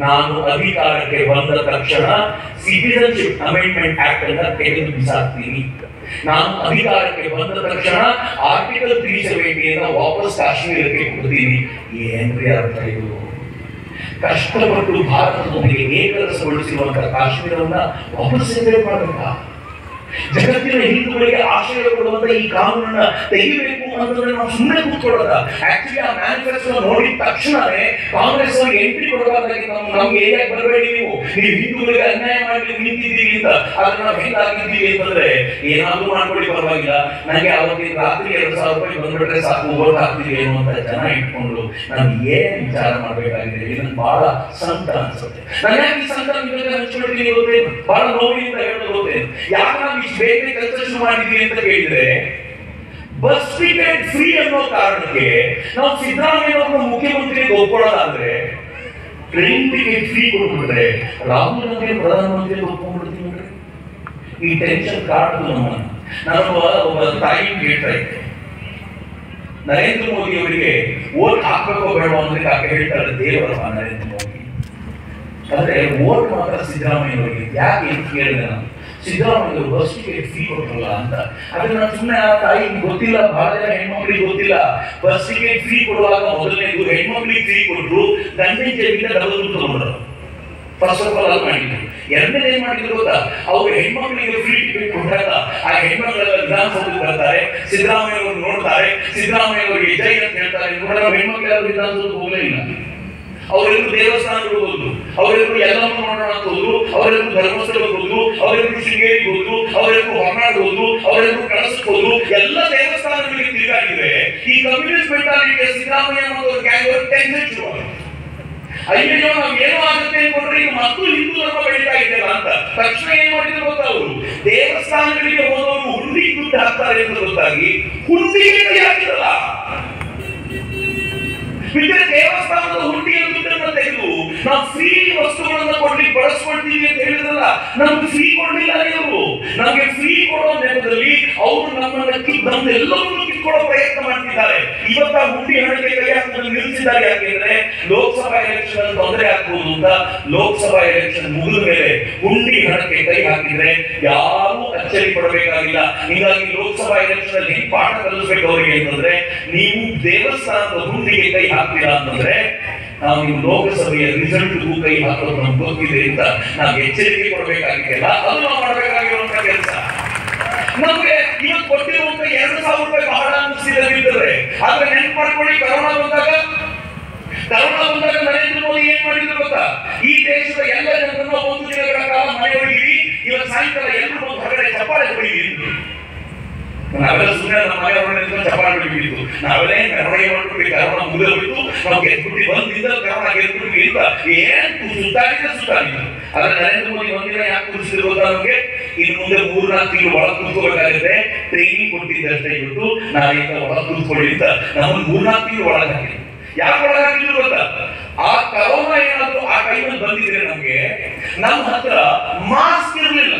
ನಾನು ಅಧಿಕಾರಕ್ಕೆ ಬಂದ ತಕ್ಷಣ ಸಿಟಿಜನ್ಶಿಪ್ ಅಮೆಂಡ್ಮೆಂಟ್ ಆಕ್ಟ್ ಅನ್ನ ತೆಗೆದು ಬಿಸಾಕ್ತೀನಿ. ನಾನು ಅಧಿಕಾರಕ್ಕೆ ಬಂದ ತಕ್ಷಣ ಆರ್ಟಿಕಲ್ 370 ವಾಪಸ್ ಕಾಶ್ಮೀರಕ್ಕೆ ಕೊಡ್ತೀನಿ. ಏನ್ರಿ ಅರ್ಥ ಇದು? ಕಷ್ಟಪಟ್ಟು ಭಾರತದೊಂದಿಗೆ ಏಕರಸಗೊಳಿಸಿರುವಂತಹ ಕಾಶ್ಮೀರವನ್ನ ವಾಪಸ್ ಸೇವೆ ಮಾಡಬೇಕಾ? ಜಗತ್ತಿನ ಹಿಂದೂಗಳಿಗೆ ಆಶ್ರಯ ಕೊಡುವಂತ ಈ ಕಾನೂನನ್ನ ತೆಗಿಬೇಕು ಅಂತಂದ್ರೆ ನಾವು ಸುಮ್ಮನೆ ಕೂತ್ಕೊಳ್ಳೋದ? ಆಕ್ಚುಲಿ ಆ ಮ್ಯಾನಿಫೆಸ್ಟೋ ನೋಡಿದ ತಕ್ಷಣನೇ ಕಾಂಗ್ರೆಸ್ ಅವರಿಗೆ ಎಂಟ್ರಿ ಕೊಡಬೇಕಾಗಿ ನಮ್ಗೆ ಏರಿಯಾಗಿ ಬರಬೇಡಿ, ನೀವು ಹಿಂದೂಗಳಿಗೆ ಅನ್ಯಾಯ ಮಾಡ್ಲಿಕ್ಕೆ ನಿಂತಿದ್ದೀವಿ ಅಂತ. ಆದ್ರೆ ನಾವು ಹೆಂಗಾಗಿದ್ದೀವಿ ಅಂತಂದ್ರೆ ಏನಾದ್ರೂ ಮಾಡ್ಕೊಳ್ಳಿ ಪರವಾಗಿಲ್ಲ, ನನಗೆ ಅವತ್ತಿನ ರಾತ್ರಿ 2,000 ರೂಪಾಯಿ ಬಂದ್ಬಿಟ್ರೆ ಸಾಕು, ಓಟ್ ಹಾಕ್ತೀವಿ ಏನು ಅಂತ ಜನ ಇಟ್ಕೊಂಡು ನಾವು ಏನ್ ವಿಚಾರ ಮಾಡ್ಬೇಕಾಗಿದೆ? ಇದನ್ನ ಬಹಳ ಸಂತ ಅನ್ಸುತ್ತೆ. ನಾನು ಯಾಕೆ ಈ ಸಂತ ಹಂಚ್ಕೊಳ್ತೀನಿ ಗೊತ್ತೇ? ಬಹಳ ನೋವಿನಿಂದ ಹೇಳೋದು ಗೊತ್ತೇ? ಯಾಕೆ ನಾವು ಇಷ್ಟು ಬೇಗ ಕೆಲಸ ಶುರು ಮಾಡಿದ್ವಿ ಅಂತ ಕೇಳಿದ್ರೆ, ಬಸ್ ಟಿಕೆಟ್ ಫ್ರೀ ಅನ್ನೋ ಕಾರಣಕ್ಕೆ ನಾವು ಸಿದ್ದರಾಮಯ್ಯವ್ರನ್ನ ಮುಖ್ಯಮಂತ್ರಿಗೆ ಒಪ್ಕೊಳ್ಳೋದಾದ್ರೆ ಟ್ರೈನ್ ಟಿಕೆಟ್ ಫ್ರೀ ಕೊಟ್ಬಿಟ್ರೆ ರಾಹುಲ್ ಗಾಂಧಿ ಪ್ರಧಾನಮಂತ್ರಿ ಒಪ್ಕೊಂಡ್ಬಿಡ್ತೀವಿ. ಈ ಟೆನ್ಷನ್ ಕಾಡ್ತು ನಮ್ಮನ್ನ. ನಾನು ಒಬ್ಬ ತಾಯಿ ಕೇಳ್ತಾ ಇದ್ದೆ, ನರೇಂದ್ರ ಮೋದಿ ಅವರಿಗೆ ವೋಟ್ ಹಾಕ್ಬೇಕೋ ಬೇಡ ಅಂದ್ರೆ ಆಕೆ ಹೇಳ್ತಾಳೆ, ದೇವರಪ್ಪ ನರೇಂದ್ರ ಮೋದಿ ಆದ್ರೆ ವೋಟ್ ಮಾತ್ರ ಸಿದ್ದರಾಮಯ್ಯವ್ರಿಗೆ ಯಾಕೆ ಅಂತ ಕೇಳಿದೆ ನಾನು. ಸಿದ್ದರಾಮಯ್ಯ ಬಸ್ ಟಿಕೆಟ್ ಫ್ರೀ ಕೊಟ್ಟರಲ್ಲ ಅಂತ. ಅದನ್ನ ನಾನು ಸುಮ್ಮನೆ ಆ ತಾಯಿ ಗೊತ್ತಿಲ್ಲ, ಬಹಳ ಜನ ಹೆಣ್ಮಕ್ಳಿಗೆ ಗೊತ್ತಿಲ್ಲ. ಬಸ್ ಟಿಕೆಟ್ ಫ್ರೀ ಕೊಡುವಾಗ ಮೊದಲನೇದು ಹೆಣ್ಮಕ್ಳಿಗೆ ಫ್ರೀ ಕೊಟ್ಟರು, ಗಂಡಿನ ಜೇಬಿಂದ ಡಬಲ್ ದುಡ್ಡು ತಗೊಂಡ್ರು. ಫಸ್ಟ್ ಆಫ್ ಆಲ್ ಅದು ಮಾಡಿದ್ರು. ಎರಡನೇದು ಏನ್ ಮಾಡಿದ್ರು ಗೊತ್ತಾ? ಅವ್ರು ಹೆಣ್ಮಕ್ಳಿಗೆ ಫ್ರೀ ಟಿಕೆಟ್ ಕೊಟ್ಟಾಗ ಆ ಹೆಣ್ಮಕ್ಳೆಲ್ಲ ವಿಧಾನಸೌಧಕ್ಕೆ ಬರ್ತಾರೆ, ಸಿದ್ದರಾಮಯ್ಯ ಅವರು ನೋಡ್ತಾರೆ, ಸಿದ್ದರಾಮಯ್ಯ ಅವರಿಗೆ ಜೈ ಅಂತ ಹೇಳ್ತಾರೆ. ನೋಡಿದ್ರೆ ಹೆಣ್ಮಕ್ಳೆಲ್ಲ ವಿಧಾನಸೌಧಕ್ಕೆ ಹೋಗಲೇ ಇಲ್ಲ. ಅವರೆಲ್ಲರೂ ದೇವಸ್ಥಾನಗಳು ಹೋದ್ರು, ಅವರೆಲ್ಲರೂ ಎಲ್ಲವನ್ನು ನೋಡೋಣ ಅಂತ ಹೋದ್ರು, ಅವರೆಲ್ಲರೂ ಧರ್ಮಸ್ಥಳಕ್ಕೆ ಹೋದ್ರು, ಅವರೆಲ್ಲರೂ ಶೃಂಗೇರಿಗೆ ಹೋದ್ರು, ಅವರೆಲ್ಲರೂ ಹೊರನಾಡು ಹೋದ್ರು, ಅವರೆಲ್ಲರೂ ಕಳಸಕ್ಕೆ ಹೋದ್ರು. ಎಲ್ಲ ದೇವಸ್ಥಾನಗಳಿಗೆ ತಿರುಗಾಡಿದ್ರೆ ಈ ಕಮ್ಯುನಿಸ್ಟ್ ಮೆಂಟಾಲಿಟಿ ಸಿದ್ದರಾಮಯ್ಯ ಮತ್ತು ಗ್ಯಾಂಗ್ ಅವರು ಟೆನ್ಷನ್ ಶುರು. ಅಯ್ಯೋ ನಾವು ಏನೋ ಆಗುತ್ತೆ ಅನ್ಕೊಂಡ್ರೆ ಈಗ ಮತ್ತು ಹಿಂದೂ ಧರ್ಮ ಬೆಳೀತಾ ಇದೆಯಲ್ಲ ಅಂತ ತಕ್ಷಣ ಏನ್ ಮಾಡಿದ್ರು ಗೊತ್ತಾ? ಅವರು ದೇವಸ್ಥಾನಗಳಿಗೆ ಹೋದವರು ಹುಂಡಿಗೆ ದುಡ್ಡು ಹಾಕ್ತಾರೆ ಅಂತ ಗೊತ್ತಾಗಿ ಹುಂಡಿಗೆ ಕೈ ಹಾಕಿರಲ್ಲ. ದೇವಸ್ಥಾನದ ಹುಂಡಿಯ ದುಡ್ಡನ್ನು ತೆಗೆದು ನಾವು ಫ್ರೀ ವಸ್ತುಗಳನ್ನ ಕೊಡ್ಲಿಕ್ಕೆ ಬಳಸ್ಕೊಳ್ತೀವಿ ಅಂತ ಹೇಳಿದ್ರಲ್ಲ, ನಮ್ಗೆ ಫ್ರೀ ಕೊಡ್ಲಿಲ್ಲ ಇವರು. ನಮ್ಗೆ ಫ್ರೀ ಕೊಡೋ ನೆಪದಲ್ಲಿ ಅವರು ನಮ್ಮನ್ನ ನಮ್ಮೆಲ್ಲವನ್ನೂ ಕಿತ್ಕೊಳ್ಳೋ ಪ್ರಯತ್ನ ಮಾಡ್ತಿದ್ದಾರೆ. ಇವತ್ತ ಹುಂಡಿ ಹಣಕ್ಕೆ ಕೈ ಹಾಕೋದನ್ನು ನಿಲ್ಲಿಸಿದ್ದಾರೆ. ಯಾಕೆಂದ್ರೆ ಲೋಕಸಭಾ ಎಲೆಕ್ಷನ್ ತೊಂದರೆ ಆಗ್ಬಹುದು ಅಂತ. ಲೋಕಸಭಾ ಎಲೆಕ್ಷನ್ ಮುಗಿದ ಮೇಲೆ ಹುಂಡಿ ಹಣಕ್ಕೆ ಕೈ ಹಾಕಿದ್ರೆ ಯಾರೂ ಅಚ್ಚರಿ ಪಡಬೇಕಾಗಿಲ್ಲ. ಹೀಗಾಗಿ ಲೋಕಸಭಾ ಎಲೆಕ್ಷನ್ ಅಲ್ಲಿ ಪಾಠ ಕಲಿಸ್ಬೇಕು ಅವರಿಗೆ ಅಂತಂದ್ರೆ, ನೀವು ದೇವಸ್ಥಾನದ ಹುಂಡಿಗೆ ಕೈ ಹಾಕ್ತೀರಾ ಅಂತಂದ್ರೆ ನಾವು ನೀವು ಲೋಕಸಭೆಯ ರಿಸಲ್ಟ್ಗೂ ಕೈ ಹಾಕೋದು ನಮ್ಗೆ ಗೊತ್ತಿದೆ ಅಂತ ನಾವು ಎಚ್ಚರಿಕೆ ಕೊಡಬೇಕಾಗಿದೆಯಲ್ಲ, ಅದು ನಾವು ಮಾಡಬೇಕಾಗಿರುವಂತ ಕೆಲಸ. ನಮ್ಗೆ ಇವತ್ತು ಕೊಟ್ಟಿರುವಂತ 2,000 ರೂಪಾಯಿ ಬಹಳ ಅನಿಸಿದ್ರೆ, ಆದ್ರೆ ನೆನ್ಪು ಮಾಡ್ಕೊಳ್ಳಿ, ಕರೋನಾ ಬಂದಾಗ ನರೇಂದ್ರ ಮೋದಿ ಏನ್ ಮಾಡಿದ್ರು ಗೊತ್ತಾ? ಈ ದೇಶದ ಎಲ್ಲ ಜನರನ್ನು 1 ದಿನಗಳ ಕಾಲ ಮನೆಯೊಳಗಿರಿ, ಇವತ್ತು ಸಾಯಂಕಾಲ ಎಲ್ಲರೂ ಒಂದು ಹೊರಗಡೆ ಚಪ್ಪಾಳೆ ಹೊಡಿರಿ. ನಾವೆಲ್ಲ ಸುಮ್ಮನೆ ನಮ್ಮ ಮನೆಯೊಳಗೆ ಚಪ್ಪಾಳೆ ಹೊಡಿಬಿಟ್ಟು ನಾವೆಲ್ಲ ಮೆರವಣಿಗೆ ಮಾಡ್ಬಿಟ್ಟು ಕರೋನಾ ಮುಗಿದೋಗ್ಬಿಟ್ಟು ನಾವು ಗೆದ್ಬಿಟ್ಟು ಬಂದಿಂದ ಕರೋನಾ ಗೆದ್ಬಿಟ್ಟು ಅಂತ ಏನ್ ಸುತ್ತಾಡಿದ್ರು. ಆದ್ರೆ ನರೇಂದ್ರ ಮೋದಿ ಒಂದಿನ ಯಾಕೆ ಕೂರಿಸಿದ್ರು ಗೊತ್ತಾ? ನಮಗೆ ಇನ್ನು ಮುಂದೆ 3-4 ತಿಂಗಳು ಒಳಗೆ ಕೂತ್ಕೋಬೇಕಾಗುತ್ತೆ, ಟ್ರೈನಿಂಗ್ ಕೊಟ್ಟಿದ್ದಷ್ಟೇ ಇವತ್ತು ನಾಳೆಯಿಂದ ಒಳಗೆ ಕೂತ್ಕೊಳ್ಳಿ ಅಂತ ನಮ್ಮನ್ನು 3-4 ತಿಂಗಳು ಒಳಗೆ ಹಾಕಿದ್ರು. ಯಾಕೆ ಒಳಗೆ ಹಾಕಿದ್ರು ಗೊತ್ತಾ? ಆ ಕರೋನಾ ಏನಾದ್ರು ಆ ಟೈಮಲ್ಲಿ ಬಂದಿದ್ರೆ ನಮ್ಗೆ ನಮ್ಮ ಹತ್ರ ಮಾಸ್ಕ್ ಇರಲಿಲ್ಲ,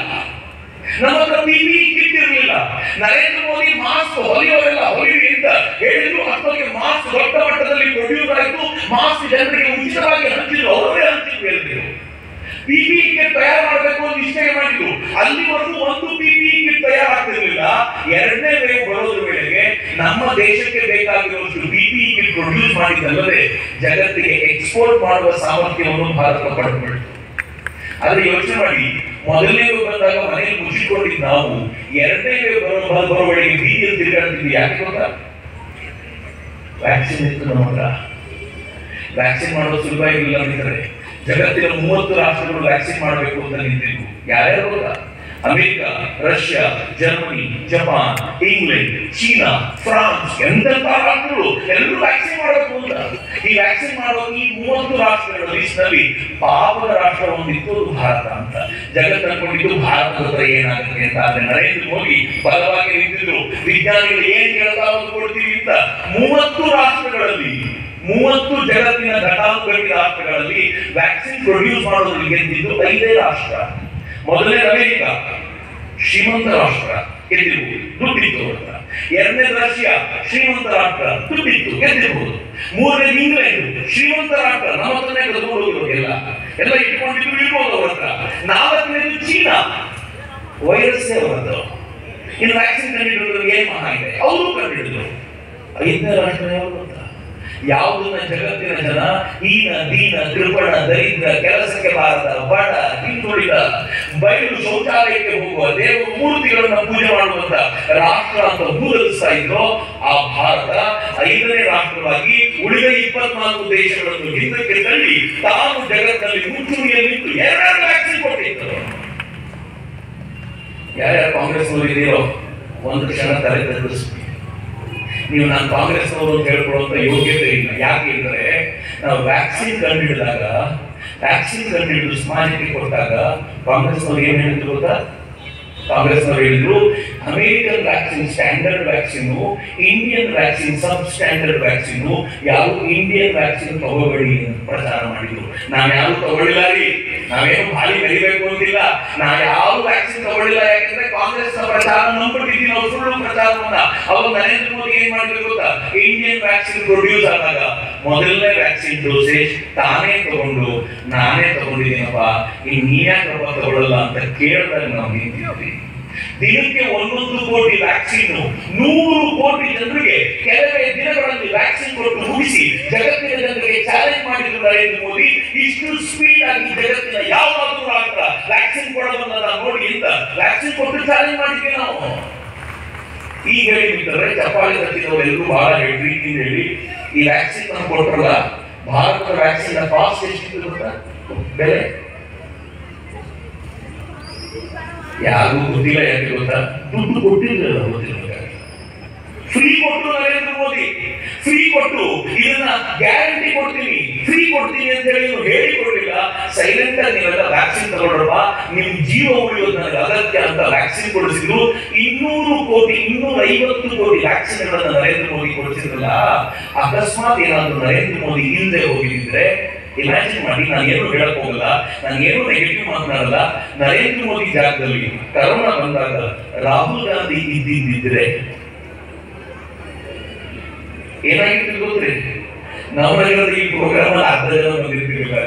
ನಮ್ಮ ಹತ್ರ PPE ಕಿಟ್ ಇರಲಿಲ್ಲ. ನರೇಂದ್ರ ಮೋದಿ ಮಾಸ್ಕ್ ಹೊಲಿಯೋರೆಲ್ಲ ಹೊಲಿವಿ ಅಂತ ಹೇಳಿದ್ರು. ಅಷ್ಟೊಂದಿಗೆ ಮಾಸ್ಕ್ ದೊಡ್ಡ ಮಟ್ಟದಲ್ಲಿ ಪ್ರೊಡ್ಯೂಸ್ ಆಯಿತು, ಮಾಸ್ಕ್ ಜನರಿಗೆ ಉಚಿತವಾಗಿ ಹಂಚಿದ್ರು, ಅವರೇ ಹಂಚಿದ್ರು. ಹೇಳಿದ್ರು PPE ಕಿಟ್ ತಯಾರು ಮಾಡಬೇಕು ಅಂತ ನಿಶ್ಚಯ ಮಾಡಿದ್ರು. ಅಲ್ಲಿವರೆಗೂ ಒಂದು PPE ಕಿಟ್ ತಯಾರಾಗ್ತಿರ್ಲಿಲ್ಲ. ಎರಡನೇ ವೇವ್ ಬರೋದ್ರ ವೇಳೆಗೆ ನಮ್ಮ ದೇಶಕ್ಕೆ ಬೇಕಾಗಿರುವಷ್ಟು PPE ಕಿಟ್ ಪ್ರೊಡ್ಯೂಸ್ ಮಾಡಿದ್ದಲ್ಲದೆ ಜಗತ್ತಿಗೆ ಎಕ್ಸ್ಪೋರ್ಟ್ ಮಾಡುವ ಸಾಮರ್ಥ್ಯವನ್ನು ಭಾರತ ಪಡೆದುಕೊಂಡಿತು. ಆದ್ರೆ ಯೋಚನೆ ಮಾಡಿ, ಮೊದಲನೇ ವೇವ್ ಬಂದಾಗ ಮನೆಯಲ್ಲಿ ಮುಚ್ಚಿಕೊಂಡಿದ್ದು ನಾವು, ಎರಡನೇ ವೇವ್ ಬರೋವರೆಗೆ ಬೀದಿಯಲ್ಲಿ ತಿರುಗಾಡ್ತಿದ್ವಿ. ಯಾಕೆ ಗೊತ್ತಾ? ವ್ಯಾಕ್ಸಿನ್ ಇತ್ತು ನಮ್ಮ ಹತ್ರ. ವ್ಯಾಕ್ಸಿನ್ ಮಾಡೋದು ಸುಲಭ ಇರಲಿಲ್ಲ ಅಂತಾರೆ. ಜಗತ್ತಿನ 30 ರಾಷ್ಟ್ರಗಳು ವ್ಯಾಕ್ಸಿನ್ ಮಾಡಬೇಕು ಅಂತ ನಿಂತಿದ್ವು. ಯಾರ್ಯಾರು ಗೊತ್ತಾ? America, Russia, Germany, Japan, England, China, France, ಎಂತೆಂತ ರಾಷ್ಟ್ರಗಳು ಎಲ್ಲರೂ ವ್ಯಾಕ್ಸಿನ್ ಮಾಡಬೇಕು ಅಂತ. ಈ ವ್ಯಾಕ್ಸಿನ್ ಮಾಡುವ ಈ 30 ರಾಷ್ಟ್ರಗಳ ಲಿಸ್ಟ್ನಲ್ಲಿ ಪಾಪದ ರಾಷ್ಟ್ರ ಒಂದಿತ್ತು, ಭಾರತ ಅಂತ. ಜಗತ್ತು ಅನ್ಕೊಂಡಿದ್ದು ಭಾರತದ ಹತ್ರ ಏನಾಗುತ್ತೆ ಅಂತ. ಆದ್ರೆ ನರೇಂದ್ರ ಮೋದಿ ಬಲವಾಗಿ ನಿಂತಿದ್ರು. ವಿಜ್ಞಾನಿಗಳು ಏನ್ ಕೇಳ್ತಾ ಕೊಡ್ತೀವಿ ಅಂತ 30 ರಾಷ್ಟ್ರಗಳಲ್ಲಿ 30 ಜಗತ್ತಿನ ಘಟಾನುಘಟಿ ರಾಷ್ಟ್ರಗಳಲ್ಲಿ ವ್ಯಾಕ್ಸಿನ್ ಪ್ರೊಡ್ಯೂಸ್ ಮಾಡೋದ್ರಲ್ಲಿ ಗೆದ್ದಿದ್ದು 5 ರಾಷ್ಟ್ರ. ಮೊದಲನೇ ಅಮೆರಿಕ, ಶ್ರೀಮಂತ ರಾಷ್ಟ್ರ, ಗೆದ್ದಿರ್ಬೋದು, ದುಡ್ಡಿತ್ತು ಅಂತ. ಎರಡನೇ ರಷ್ಯಾ, ಶ್ರೀಮಂತ ರಾಷ್ಟ್ರ, ದುಡ್ಡಿತ್ತು, ಗೆದ್ದಿರ್ಬೋದು. ಮೂರನೇ ಇಂಗ್ಲೆಂಡ್, ಶ್ರೀಮಂತ ರಾಷ್ಟ್ರ, ನಮ್ಮ ಹತ್ರನೇ ಕರ್ಕೊಂಡು ಹೋಗಿರೋದು ಎಲ್ಲ. ಎಲ್ಲ ಇಟ್ಕೊಂಡಿದ್ರು ಇರ್ಬೋದು ಅವ್ರ ಹತ್ರ. 4ನೇದು ಚೀನಾ, ವೈರಸ್ ಅವರದ್ದು. ಇನ್ನು ವ್ಯಾಕ್ಸಿನ್ ಕಂಡುಹಿಡಿದ್ರು ಏನ್ ಮಹಾ ಇದೆ, ಅವರು ಕಂಡುಹಿಡಿದ್ರು. 5ನೇ ರಾಷ್ಟ್ರ ಯಾವುದು ಗೊತ್ತಾ? ಯಾವುದನ್ನ ಜಗತ್ತಿನ ಜನ ಹೀನ ದೀನ ಕೃಪಣ ದರಿದ್ರ ಕೆಲಸಕ್ಕೆ ಬಾರದ ಬಡ ಹಿಂದುಳಿದ ಬಯಲು ಶೌಚಾಲಯಕ್ಕೆ ಹೋಗುವ ದೇವ ಮೂರ್ತಿಗಳನ್ನ ಪೂಜೆ ಮಾಡುವಂತ ರಾಷ್ಟ್ರ ಅಂತ ಮೂದಲಿಸ್ತಾ ಇದ್ರು ಆ ಭಾರತ 5ನೇ ರಾಷ್ಟ್ರವಾಗಿ ಉಳಿದ 24 ದೇಶಗಳನ್ನು ಹಿಂದಕ್ಕೆ ತಳ್ಳಿ ತಾನು ಜಗತ್ತಿನಲ್ಲಿ ಮುಂಚೂಣಿಯಲ್ಲಿದ್ದು 2 ವ್ಯಾಕ್ಸಿನ್ ಕೊಟ್ಟಿತ್ತು. ಯಾರ್ಯಾರು ಕಾಂಗ್ರೆಸ್ನವರು ಇದೆಯೋ ಒಂದು ಕ್ಷಣ ತಲೆ ತಗ್ಗಿಸ್ಬೇಕು. ನೀವು ನಾನು ಕಾಂಗ್ರೆಸ್ನವರು ಅಂತ ಹೇಳ್ಕೊಳ್ಳುವಂತ ಯೋಗ್ಯತೆ ಇಲ್ಲ. ಯಾಕೆ ಅಂದ್ರೆ ನಾವು ವ್ಯಾಕ್ಸಿನ್ ಕಂಡುಹಿಡಿದು ಸ್ಮಾರಕ ಕೊಟ್ಟಾಗ ಕಾಂಗ್ರೆಸ್ನವ್ರು ಏನ್ ಹೇಳಿದ್ರು ಗೊತ್ತಾ? ಕಾಂಗ್ರೆಸ್ನವ್ರು ಹೇಳಿದ್ರು American vaccine standard vaccine, Indian vaccine sub standard vaccine, ಯಾವ ಇಂಡಿಯನ್ ವ್ಯಾಕ್ಸಿನ್ ತಗೋಬೇಡಿ ಅಂತ ಪ್ರಚಾರ ಮಾಡಿದ್ರು. ನಾವ್ ಯಾರು ತಗೊಳ್ಳಿಲ್ಲ ರೀ, ನಾವೇನು ಭಾರಿ ಬೆಳಿಬೇಕು ಅಂತಿಲ್ಲ, ನಾವ್ ಯಾವ ವ್ಯಾಕ್ಸಿನ್ ತಗೊಳ್ಳಿಲ್ಲ. ಯಾಕಂದ್ರೆ ಕಾಂಗ್ರೆಸ್ ನ ಪ್ರಚಾರ ನಂಬಿಟ್ಟಿದ್ದೀವಿ ನಾವು, ಸುಳ್ಳು ಪ್ರಚಾರವನ್ನ. ಅವಾಗ ನರೇಂದ್ರ ಮೋದಿ ಏನ್ ಮಾಡಿದ್ರು ಗೊತ್ತಾ? ಇಂಡಿಯನ್ ವ್ಯಾಕ್ಸಿನ್ ಪ್ರೊಡ್ಯೂಸ್ ಆದಾಗ ಮೊದಲನೇ ವ್ಯಾಕ್ಸಿನ್ ಡೋಸೇಜ್ ತಾನೇ ತಗೊಂಡು ನಾನೇ ತಗೊಂಡಿದ್ದೀನಪ್ಪ, ಇನ್ ನೀವ್ಯಾಕಪ್ಪ ತಗೊಳ್ಳಲ್ಲ ಅಂತ ಕೇಳಿದಾಗ ನಾವು ನಿಂತಿದ್ವಿ. ದಿನಕ್ಕೆ 1 ಕೋಟಿ ವ್ಯಾಕ್ಸಿನ್, 100 ಕೋಟಿ ಜನರಿಗೆ ಕೆಲವೇ ದಿನಗಳಲ್ಲಿ ವ್ಯಾಕ್ಸಿನ್ ಕೊಟ್ಟು ಮುಗಿಸಿ ಜಗತ್ತಿನ ಜನರಿಗೆ ಚಾಲೆಂಜ್ ಮಾಡಿದ್ರು ನರೇಂದ್ರ ಮೋದಿ. ಇಷ್ಟು ಸ್ಪೀಡ್ ಆಗಿ ಜಗತ್ತಿನ ಯಾವ್ದಾದ್ರು ರಾಷ್ಟ್ರ ವ್ಯಾಕ್ಸಿನ್ ಕೊಡಬಲ್ಲ ನೋಡಿ ಅಂತ ವ್ಯಾಕ್ಸಿನ್ ಕೊಟ್ಟು ಚಾಲೆಂಜ್ ಮಾಡಿದ್ವಿ ನಾವು. ಈಗ ಹೇಳಿದ್ರೆ ಚಪ್ಪಾಳೆ ತಟ್ಟಿದವರೆಲ್ಲರೂ ಬಹಳ ರೀತಿಯಿಂದ ಹೇಳಿ ಈ ವ್ಯಾಕ್ಸಿನ್ ಅನ್ನು ಕೊಟ್ಟರಲ್ಲ, ಭಾರತದ ವ್ಯಾಕ್ಸಿನ್ ಕಾಸ್ಟ್ ಎಷ್ಟಿತ್ತು ಗೊತ್ತಾ? ಬೆಲೆ ಯಾರಿಗೂ ಗೊತ್ತಿಲ್ಲ. ಯಾಕೆ ಗೊತ್ತಾ? ದುಡ್ಡು ಕೊಟ್ಟಿರಲಿಲ್ಲ, ಗೊತ್ತಿಲ್ಲ. ಫ್ರೀ ಕೊಟ್ಟು ನರೇಂದ್ರ ಮೋದಿ ಫ್ರೀ ಕೊಟ್ಟು ಇದನ್ನ ಗ್ಯಾರಂಟಿ ಕೊಡ್ತೀನಿ, ಫ್ರೀ ಕೊಡ್ತೀನಿ ಅಂತ ಹೇಳಿ ಹೇಳಿಕೊಡ್ಲಿಲ್ಲ. ಸೈಲೆಂಟ್ ಆಗಿ ನೀವೆಲ್ಲ ವ್ಯಾಕ್ಸಿನ್ ತಗೊಂಡ್ರಪ್ಪ, ನಿಮ್ ಜೀವ ಉಳಿಯೋದು ನನಗೆ ಅಗತ್ಯ ಅಂತ ವ್ಯಾಕ್ಸಿನ್ ಕೊಡಿಸಿದ್ರು. 200 ಕೋಟಿ 250 ಕೋಟಿ ವ್ಯಾಕ್ಸಿನ್ ಗಳನ್ನ ನರೇಂದ್ರ ಮೋದಿ ಕೊಡಿಸಿದ್ರಲ್ಲ. ಅಕಸ್ಮಾತ್ ಏನಾದ್ರು ನರೇಂದ್ರ ಮೋದಿ ಹಿಂದೆ ಹೋಗಿದ್ರೆ ಇಮ್ಯಾಜಿನ್ ಮಾಡಿ, ನಾನು ಏನು ಹೇಳಕ್ ಹೋಗಲ್ಲ, ನಾನು ಏನು ನೆಗೆಟಿವ್ ಮಾತನಾಡಲ್ಲ. ನರೇಂದ್ರ ಮೋದಿ ಜಾಗದಲ್ಲಿ ಕರೋನಾ ಬಂದಾಗ ರಾಹುಲ್ ಗಾಂಧಿ ಇದ್ದಿದ್ದಿದ್ರೆ ಏನಾಗಿತ್ತು ಗೊತ್ತ್ರಿ? ನವನಗರದ ಈ ಪ್ರೋಗ್ರಾಮ್ ಅಲ್ಲಿ 10 ಜನ ಬಂದಿರ್ತಿರ್ಲಿಲ್ಲ.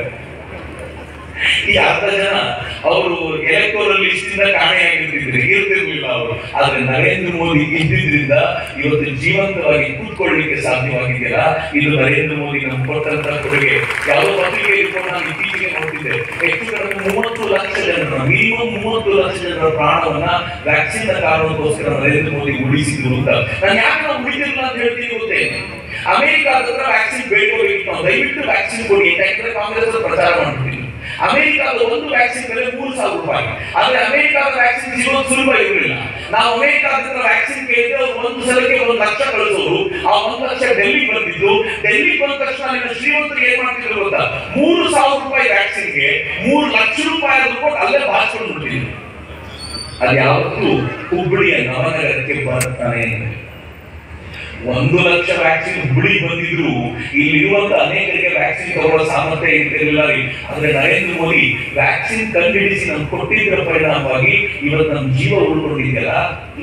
ಈ 10 ಜನ ಅವರು ಎಲೆಕ್ಟೋರಲ್ ಲಿಸ್ಟಿಂದ ಇರ್ತಿರ್ಲಿಲ್ಲ ಅವರು. ಆದ್ರೆ ನರೇಂದ್ರ ಮೋದಿ ಇದ್ದಿದ್ರಿಂದ ಇವತ್ತು ಜೀವಂತವಾಗಿ ಕೂತ್ಕೊಳ್ಳಿಕ್ಕೆ ಸಾಧ್ಯವಾಗಿದೆಯಲ್ಲ, ಇದು ನರೇಂದ್ರ ಮೋದಿ ನಮ್ಗೆ ಕೊಟ್ಟಂತ ಕೊಡುಗೆ. ಯಾವ ಪತ್ರಿಕೆಯಲ್ಲಿ ಕೂಡ ನಾನು ಇತ್ತೀಚೆಗೆ ನೋಡ್ತಿದ್ದೆ, ಹೆಚ್ಚು ಕಡಿಮೆ 30 ಲಕ್ಷ ಜನರ, ಮಿನಿಮಮ್ 30 ಲಕ್ಷ ಜನರ ಪ್ರಾಣವನ್ನ ವ್ಯಾಕ್ಸಿನ್ ಕಾರಣಕ್ಕೋಸ್ಕರ ನರೇಂದ್ರ ಮೋದಿ ಉಳಿಸಿದ್ರು ಅಂತ. ನಾನು ಯಾಕೆ ನಾವು ಉಳಿದಿಲ್ಲ ಅಂತ ಹೇಳ್ತೀನಿ ಗೊತ್ತೇ? ಅಮೆರಿಕಾದ ವ್ಯಾಕ್ಸಿನ್ ಬೇಡಬೇಕಿತ್ತು, ನಾವು ದಯವಿಟ್ಟು ವ್ಯಾಕ್ಸಿನ್ ಕೊಡಿ ಅಂತ ಯಾಕಂದ್ರೆ ಕಾಂಗ್ರೆಸ್ ಪ್ರಚಾರ ಮಾಡ್ತಿದ್ರು. ಅಮೆರಿಕಾದ ಒಂದು ವ್ಯಾಕ್ಸಿನ್ ಬೆಲೆ 3,000 ರೂಪಾಯಿ. ಆದ್ರೆ ಅಮೆರಿಕಾದ ವ್ಯಾಕ್ಸಿನ್ ಸಿಗೋದು ಸುಲಭ ಇರಲಿಲ್ಲ. ನಾವು ಅಮೆರಿಕಾದ ವ್ಯಾಕ್ಸಿನ್ ಕೇಳಿದ್ರೆ ಅವರು ಒಂದು ಸಲಕ್ಕೆ 1 ಲಕ್ಷ ಕಳಿಸೋರು. ಆ 1 ಲಕ್ಷ ಡೆಲ್ಲಿಗೆ ಬಂದಿದ್ದು. ಡೆಲ್ಲಿಗೆ ಬಂದ ತಕ್ಷಣ ಶ್ರೀಮಂತರಿಗೆ ಏನ್ ಮಾಡ್ತಿದ್ರು ಗೊತ್ತಾ? 3,000 ರೂಪಾಯಿ ವ್ಯಾಕ್ಸಿನ್ಗೆ 3 ಲಕ್ಷ ರೂಪಾಯಿ ಕೊಟ್ಟು ಅಲ್ಲೇ ಬಾಚ್ಕೊಂಡು ಬಿಟ್ಟಿದ್ರು. ಅದು ಯಾವತ್ತೂ ಹುಬ್ಬಳ್ಳಿಯ ನವನಗರಕ್ಕೆ ಬರ್ತಾನೆ. 1 ಲಕ್ಷ ವ್ಯಾಕ್ಸಿನ್ ಹುಬ್ಬಳ್ಳಿ ಬಂದಿದ್ರು ಇಲ್ಲಿರುವಂತ ಅನೇಕರಿಗೆ ವ್ಯಾಕ್ಸಿನ್ ತಗೊಳ್ಳೋ ಸಾಮರ್ಥ್ಯ ಇರ್ತಿರ್ಲಿಲ್ಲ ರೀ. ಆದ್ರೆ ನರೇಂದ್ರ ಮೋದಿ ವ್ಯಾಕ್ಸಿನ್ ಕಂಡುಹಿಡಿಸಿ ನಮ್ಗೆ ಕೊಟ್ಟಿದ್ರ ಪರಿಣಾಮವಾಗಿ ಇವತ್ತು ನಮ್ಮ ಜೀವ ಉಳ್ಕೊಂಡಿದ್ಯಲ್ಲ.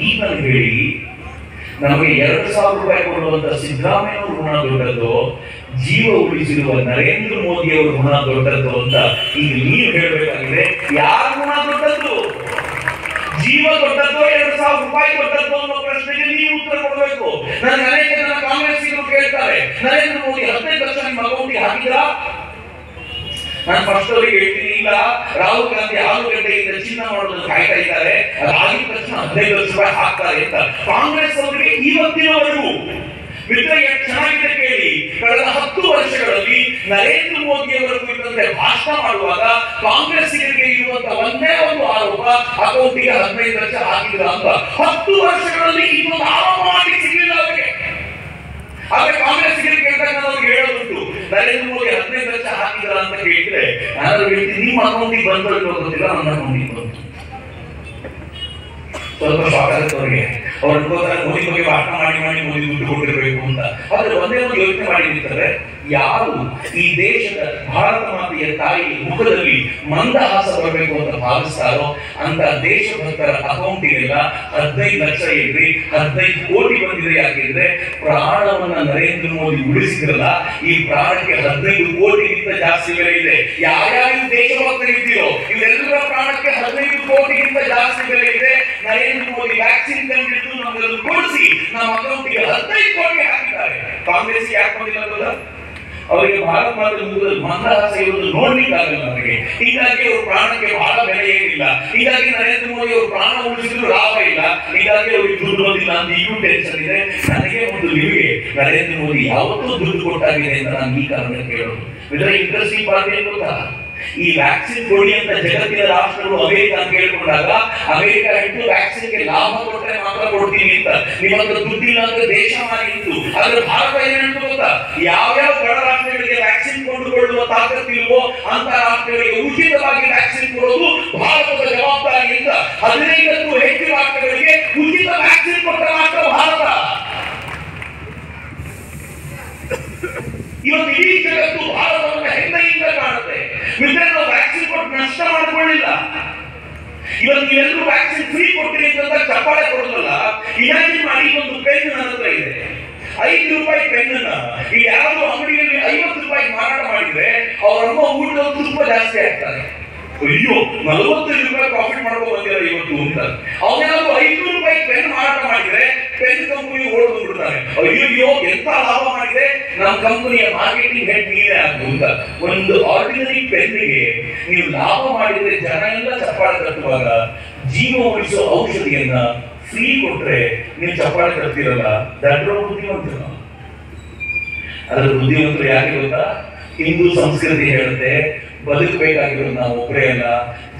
ಈಗ ನಾನು ಹೇಳಿ, ನಮಗೆ 2,000 ರೂಪಾಯಿ ಕೊಡುವಂತ ಸಿದ್ದರಾಮಯ್ಯ ಅವ್ರ ಋಣ ದೊಡ್ಡದ್ದು, ಜೀವ ಉಳಿಸಿರುವ ನರೇಂದ್ರ ಮೋದಿ ಅವರ ಋಣ ದೊಡ್ಡದ್ದು ಅಂತ ಈಗ ನೀವು ಹೇಳ್ಬೇಕಾಗಿದೆ. ಯಾರ ಋಣ ದೊಡ್ಡದ್ದು? ಜೀವ ದೊಡ್ಡದ್ದು 2,000 ರೂಪಾಯಿ ದೊಡ್ಡದ್ದು ಅನ್ನೋ ಪ್ರಶ್ನೆಗೆ ನೀವು ಉತ್ತರ ಕೊಡಬೇಕು. ನನಗೆ ಅನೇಕ ಜನ ಕಾಂಗ್ರೆಸ್ಸಿಗರು ಕೇಳ್ತಾರೆ, ನರೇಂದ್ರ ಮೋದಿ 15 ಲಕ್ಷ ನಿಮ್ಮ ಅಕೌಂಟಿಗೆ ಹಾಕಿದ್ರಾ? ನಾನು ಫಸ್ಟ್ ಅವರಿಗೆ ಹೇಳ್ತೀನಿ, ಇಲ್ಲ, ರಾಹುಲ್ ಗಾಂಧಿ 6 ಗಂಟೆಯಿಂದ ಚಿನ್ನ ಮಾಡೋದನ್ನು ಕಾಯ್ತಾ ಇದ್ದಾರೆ, ಅದಾಗಿದ ತಕ್ಷಣ 15 ಲಕ್ಷ ರೂಪಾಯಿ ಹಾಕ್ತಾರೆ ಅಂತ ಕಾಂಗ್ರೆಸ್ ಅವರಿಗೆ ಇವತ್ತಿನವರೆಗೂ ಮಿತ್ರ ಎಷ್ಟು ಚೆನ್ನಾಗಿದೆ ಕೇಳಿ. ಕಳೆದ 10 ವರ್ಷಗಳಲ್ಲಿ ನರೇಂದ್ರ ಮೋದಿ ಅವರ ಕುರಿತಂತೆ ಭಾಷಣ ಮಾಡುವಾಗ ಕಾಂಗ್ರೆಸ್ಸಿಗರಿಗೆ ಇರುವಂತಹ ಒಂದೇ ಒಂದು ಆರೋಪ, ಅಕೌಂಟಿಗೆ 15 ಲಕ್ಷ ಹಾಕಿದ್ರ ಅಂತ. 10 ವರ್ಷಗಳಲ್ಲಿ ಇನ್ನೊಂದು ಆರೋಪ ಮಾಡಿ ಸಿಗಲಿಲ್ಲ ಅವರಿಗೆ. ಆದ್ರೆ ಕಾಂಗ್ರೆಸ್ಸಿಗರಿಗೆ ಕೇಳಿದಾಗ ನಾನು ಅವ್ರಿಗೆ ಹೇಳೋದುಂಟು, ನರೇಂದ್ರ ಮೋದಿ 15 ಲಕ್ಷ ಹಾಕಿದ್ರ ಅಂತ ಕೇಳಿದ್ರೆ ನಾನು ಹೇಳ್ತೀನಿ, ನಿಮ್ಮ ಅಕೌಂಟಿಗೆ ಬಂದ್ರೆ ಗೊತ್ತಿಲ್ಲ, ನನ್ನ ಅಕೌಂಟಿಗೆ ಬಂತು. ಸ್ವಲ್ಪ ಶಾಕ್ ಆಗುತ್ತೆ ಅವರಿಗೆ. ಅವ್ರು ಮೋದಿ ಬಗ್ಗೆ ಭಾಷಣ ಮಾಡಿ ಮೋದಿ ದುಡ್ಡು ಕೊಟ್ಟಿರ್ಬೇಕು ಅಂತ. ಆದ್ರೆ ಒಂದೇ ಒಂದು ಯೋಚನೆ ಮಾಡಿ ನಿಂತಾರೆ, ಯಾರು ಈ ದೇಶದ ಭಾರತ ಮಾತೆಯ ತಾಯಿ ಮುಖದಲ್ಲಿ ಮಂದಹಾಸ ಬರಬೇಕು ಅಂತ ಭಾವಿಸ್ತಾರೋ ಅಂತ ದೇಶಭಕ್ತರ ಅಕೌಂಟಿಗೆಲ್ಲ 15 ಲಕ್ಷ ಇದ್ರಿ 15 ಕೋಟಿ ಬಂದಿದೆ. ಯಾಕೆಂದ್ರೆ ಪ್ರಾಣವನ್ನ ನರೇಂದ್ರ ಮೋದಿ ಉಳಿಸಿದ್ರಲ್ಲ, ಈ ಪ್ರಾಣಕ್ಕೆ 15 ಕೋಟಿಗಿಂತ ಜಾಸ್ತಿ ಬೆಲೆ ಇದೆ. ಯಾರ್ಯಾರು ದೇಶಭಕ್ತರಿದ್ದೀರೋ ಇವರೆಲ್ಲರ ಪ್ರಾಣಕ್ಕೆ 15 ಕೋಟಿಗಿಂತ ಜಾಸ್ತಿ ಬೆಲೆ ಇದೆ. ನರೇಂದ್ರ ಮೋದಿ ವ್ಯಾಕ್ಸಿನ್ ತಂದಿದ್ದು ನಮ್ಮನ್ನು ಕೊಡಿಸಿ ನಮ್ಮ ಅಕೌಂಟಿಗೆ 15 ಕೋಟಿ ಹಾಕಿದ್ದಾರೆ. ಕಾಂಗ್ರೆಸ್ ಯಾಕೆ ಬಂದಿಲ್ಲ ಗೊತ್ತಾ? ಅವರಿಗೆ ಭಾರತ ಮಾತೆ ಮುಖದಲ್ಲಿ ಮಂದಹಾಸ ಇರುವುದು ನೋಡ್ಲಿಕ್ಕಾಗಲ್ಲ ಅವರಿಗೆ. ಹೀಗಾಗಿ ಅವ್ರ ಪ್ರಾಣಕ್ಕೆ ಬಹಳ ಬೆಲೆ ಏನಿಲ್ಲ. ಹೀಗಾಗಿ ನರೇಂದ್ರ ಮೋದಿ ಅವರು ಪ್ರಾಣ ಉಳಿಸಿದ್ರು ಲಾಭ ಇಲ್ಲ. ಹೀಗಾಗಿ ಅವ್ರಿಗೆ ದುಡ್ಡು ಬಂದಿಲ್ಲ ಅಂತ ಈಗೂ ಟೆನ್ಷನ್ ಇದೆ. ನನಗೆ ಒಂದು ನಿಮಗೆ ನರೇಂದ್ರ ಮೋದಿ ಯಾವತ್ತೂ ದುಡ್ಡು ಕೊಟ್ಟಾಗಿದೆ ಅಂತ ನಾನು ಈ ಕಾರಣ ಕೇಳೋದು. ಇದರ ಇಂಟ್ರೆಸ್ಟಿಂಗ್ ಪಾರ್ಟಿ ಏನು ಗೊತ್ತಾ? ಈ ವ್ಯಾಕ್ಸಿನ್ ಕೊಡಿ ಅಂತ ಜಗತ್ತಿನ ರಾಷ್ಟ್ರಗಳು ಅಮೆರಿಕ ಅಂತ ಕೇಳ್ಕೊಂಡಾಗ ಅಮೆರಿಕ ಹೇಳ್ತು ವ್ಯಾಕ್ಸಿನ್ಗೆ ಲಾಭ ಕೊಟ್ಟರೆ ಮಾತ್ರ ಕೊಡ್ತೀನಿ ಅಂತ. ನಿಮ್ಮ ಹತ್ರ ದುಡ್ಡಿಲ್ಲ ಅಂದ್ರೆ ದೇಶ ಮಾರಿ ಇತ್ತು. ಆದ್ರೆ ಭಾರತ ಏನೇನು ಗೊತ್ತಾ? ಯಾವ್ಯಾವ ಬಡ ರಾಷ್ಟ್ರಗಳಿಗೆ ವ್ಯಾಕ್ಸಿನ್ ಕೊಂಡುಕೊಳ್ಳುವ ತಾಕತ್ತಿಲ್ವೋ ಅಂತ ರಾಷ್ಟ್ರಗಳಿಗೆ ಉಚಿತವಾಗಿ ವ್ಯಾಕ್ಸಿನ್ ಕೊಡೋದು ಭಾರತದ ಜವಾಬ್ದಾರಿ ಅಂತ 15ಕ್ಕೂ ಹೆಚ್ಚು ರಾಷ್ಟ್ರಗಳಿಗೆ ಉಚಿತ ವ್ಯಾಕ್ಸಿನ್ ಕೊಟ್ಟ ರಾಷ್ಟ್ರ ಭಾರತ. ಇವತ್ತು ಇಡೀ ಜಗತ್ತು ಭಾರತವನ್ನು ಹೆಮ್ಮೆಯಿಂದ ಕಾಣುತ್ತೆ. ನಾವು ವ್ಯಾಕ್ಸಿನ್ ಕೊಟ್ಟು ನಷ್ಟ ಮಾಡಿಕೊಳ್ಳಿಲ್ಲ. ಇವತ್ತು ನೀವೆಲ್ಲರೂ ವ್ಯಾಕ್ಸಿನ್ ಫ್ರೀ ಕೊಡ್ತೀರಿ ಅಂತ ಚಪ್ಪಾಳೆ ಕೊಡೋದಲ್ಲ. ಇಮ್ಯಾಜಿನ್ ಮಾಡಿ, ಒಂದು ಪೆನ್ ನನ್ನ ಹತ್ರ ಇದೆ, 5 ರೂಪಾಯಿ ಪೆನ್ ಅನ್ನ ಈಗ ಯಾರಾದ್ರೂ ಅಂಗಡಿಯಲ್ಲಿ 50 ರೂಪಾಯಿ ಮಾರಾಟ ಮಾಡಿದ್ರೆ ಅವರಮ್ಮ ಊಟದ ತುಪ್ಪ ಜಾಸ್ತಿ ಆಗ್ತಾರೆ. ಅಯ್ಯೋ 45 ರೂಪಾಯಿ ಪ್ರಾಫಿಟ್ ಮಾಡ್ಕೊಂಡು ಬಂದಿರ ಇವತ್ತು ಅಂತ. ಅವನೇನಾದ್ರು 500 ರೂಪಾಯಿ ಪೆನ್ ಮಾರಾಟ ಮಾಡಿದ್ರೆ ಪೆನ್ ಕಂಪನಿ ಓಡ್ ಬಿಡ್ತಾರೆ. ಅಯ್ಯೋ ಎಂತ ಲಾಭ ಮಾಡಿದೆ, ನಮ್ಮ ಕಂಪನಿಯ ಮಾರ್ಕೆಟಿಂಗ್ ಹೆಡ್ ನೀವೇ ಆಗ್ಬೋದು ಅಂತ. ಒಂದು ಆರ್ಡಿನರಿ ಪೆನ್ನಿಗೆ ನೀವು ಲಾಭ ಮಾಡಿದ್ರೆ ಜನ ಎಲ್ಲ ಚಪ್ಪಾಳೆ ಕಟ್ಟುವಾಗ ಜೀವ ಉಳಿಸೋ ಔಷಧಿಯನ್ನ ಫ್ರೀ ಕೊಟ್ರೆ ನೀವು ಚಪ್ಪಾಳೆ ಕಟ್ತಿರಲ್ಲ. ದಡ್ರ ಬುದ್ಧಿವಂತರು. ಅದ್ರ ಬುದ್ಧಿವಂತರು ಯಾಕೆ ಗೊತ್ತಾ? ಹಿಂದೂ ಸಂಸ್ಕೃತಿ ಹೇಳುತ್ತೆ ಬದುಕಬೇಕಾಗಿರೋದು ನಾವು ಒಬ್ಬರೇ ಅಲ್ಲ,